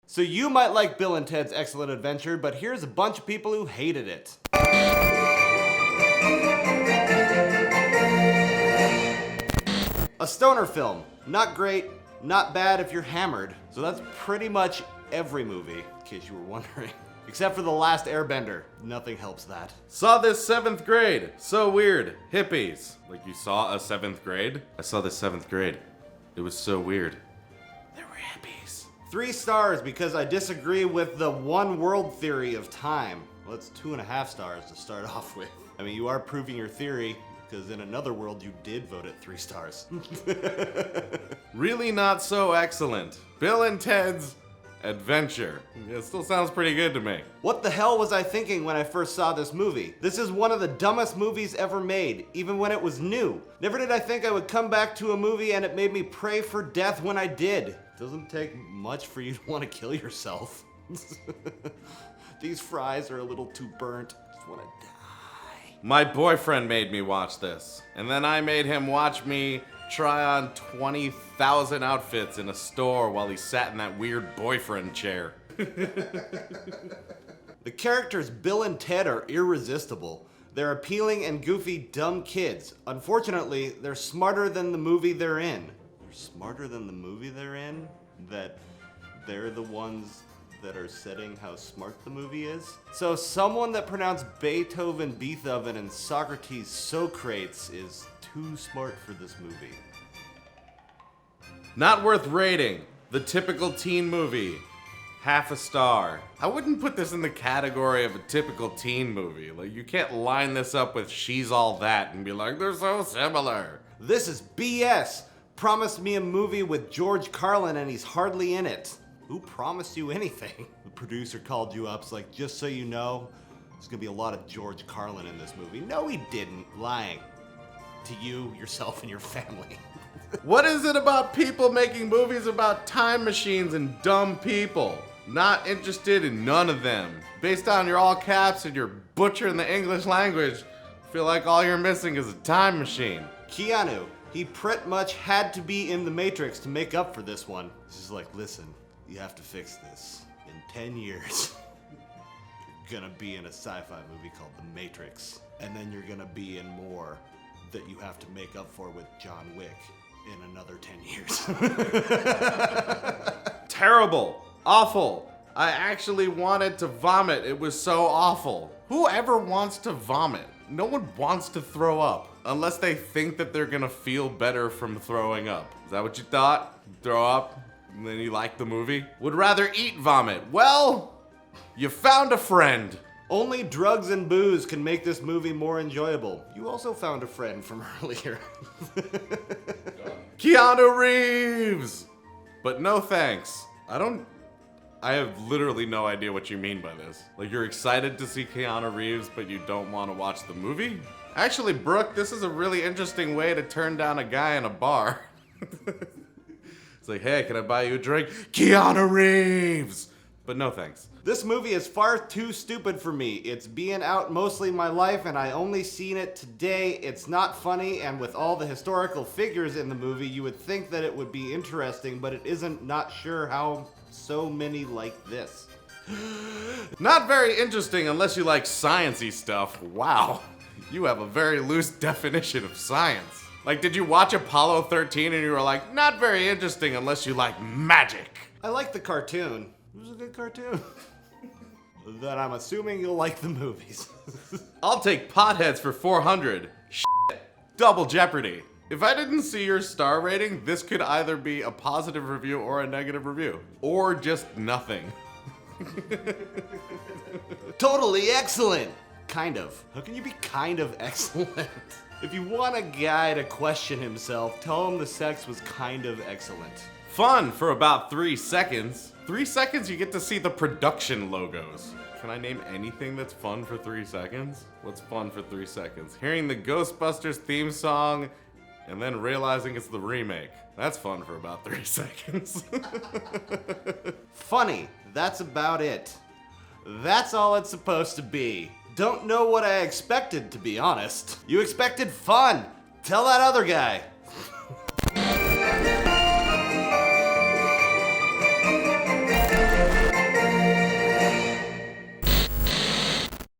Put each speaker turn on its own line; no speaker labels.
So you might like Bill and Ted's Excellent Adventure, but here's a bunch of people who hated it. A stoner film. Not great, not bad if you're hammered. So that's pretty much every movie, in case you were wondering. Except for The Last Airbender. Nothing helps that.
Saw this 7th grade. So weird. Hippies. Like you saw a 7th grade? I saw this 7th grade. It was so weird. There were hippies.
3 stars because I disagree with the one world theory of time. Well, it's 2.5 stars to start off with. I mean, you are proving your theory, because in another world you did vote it 3 stars.
Really not so excellent. Bill and Ted's Adventure. It still sounds pretty good to me.
What the hell was I thinking when I first saw this movie? This is one of the dumbest movies ever made, even when it was new. Never did I think I would come back to a movie and it made me pray for death when I did. Doesn't take much for you to want to kill yourself. These fries are a little too burnt. Just want to die.
My boyfriend made me watch this, and then I made him watch me try on 20,000 outfits in a store while he sat in that weird boyfriend chair.
The characters Bill and Ted are irresistible. They're appealing and goofy, dumb kids. Unfortunately, they're smarter than the movie they're in. They're smarter than the movie they're in? That they're the ones that are setting how smart the movie is? So someone that pronounced Beethoven, Beethoven, and Socrates, Socrates is too smart for this movie.
Not worth rating. The typical teen movie. 0.5 star. I wouldn't put this in the category of a typical teen movie. Like, you can't line this up with She's All That and be like, they're so similar.
This is BS. Promised me a movie with George Carlin and he's hardly in it. Who promised you anything? The producer called you up, it's like, just so you know, there's gonna be a lot of George Carlin in this movie. No, he didn't. Lying. To you, yourself, and your family.
What is it about people making movies about time machines and dumb people? Not interested in none of them. Based on your all caps and your butchering the English language, I feel like all you're missing is a time machine.
Keanu, he pretty much had to be in The Matrix to make up for this one. It's just like, listen, you have to fix this. In 10 years, you're gonna be in a sci-fi movie called The Matrix. And then you're gonna be in more that you have to make up for with John Wick in another 10 years.
Terrible. Awful. I actually wanted to vomit. It was so awful. Whoever wants to vomit? No one wants to throw up. Unless they think that they're gonna feel better from throwing up. Is that what you thought? Throw up, and then you like the movie? Would rather eat vomit. Well, you found a friend.
Only drugs and booze can make this movie more enjoyable. You also found a friend from earlier.
Keanu Reeves! But no thanks. I have literally no idea what you mean by this. Like, you're excited to see Keanu Reeves, but you don't want to watch the movie? Actually, Brooke, this is a really interesting way to turn down a guy in a bar. It's like, hey, can I buy you a drink? Keanu Reeves! But no thanks.
This movie is far too stupid for me. It's been out mostly my life and I only seen it today. It's not funny, and with all the historical figures in the movie, you would think that it would be interesting, but it isn't. Not sure how so many like this.
Not very interesting unless you like sciencey stuff. Wow. You have a very loose definition of science. Like, did you watch Apollo 13 and you were like, not very interesting unless you like magic?
I like the cartoon. It was a good cartoon. Then I'm assuming you'll like the movies.
I'll take potheads for 400. Shit. Double jeopardy. If I didn't see your star rating, this could either be a positive review or a negative review. Or just nothing.
Totally excellent. Kind of. How can you be kind of excellent? If you want a guy to question himself, tell him the sex was kind of excellent.
Fun for about 3 seconds. 3 seconds you get to see the production logos. Can I name anything that's fun for 3 seconds? What's fun for 3 seconds? Hearing the Ghostbusters theme song and then realizing it's the remake. That's fun for about 3 seconds.
Funny. That's about it. That's all it's supposed to be. Don't know what I expected, to be honest. You expected fun. Tell that other guy.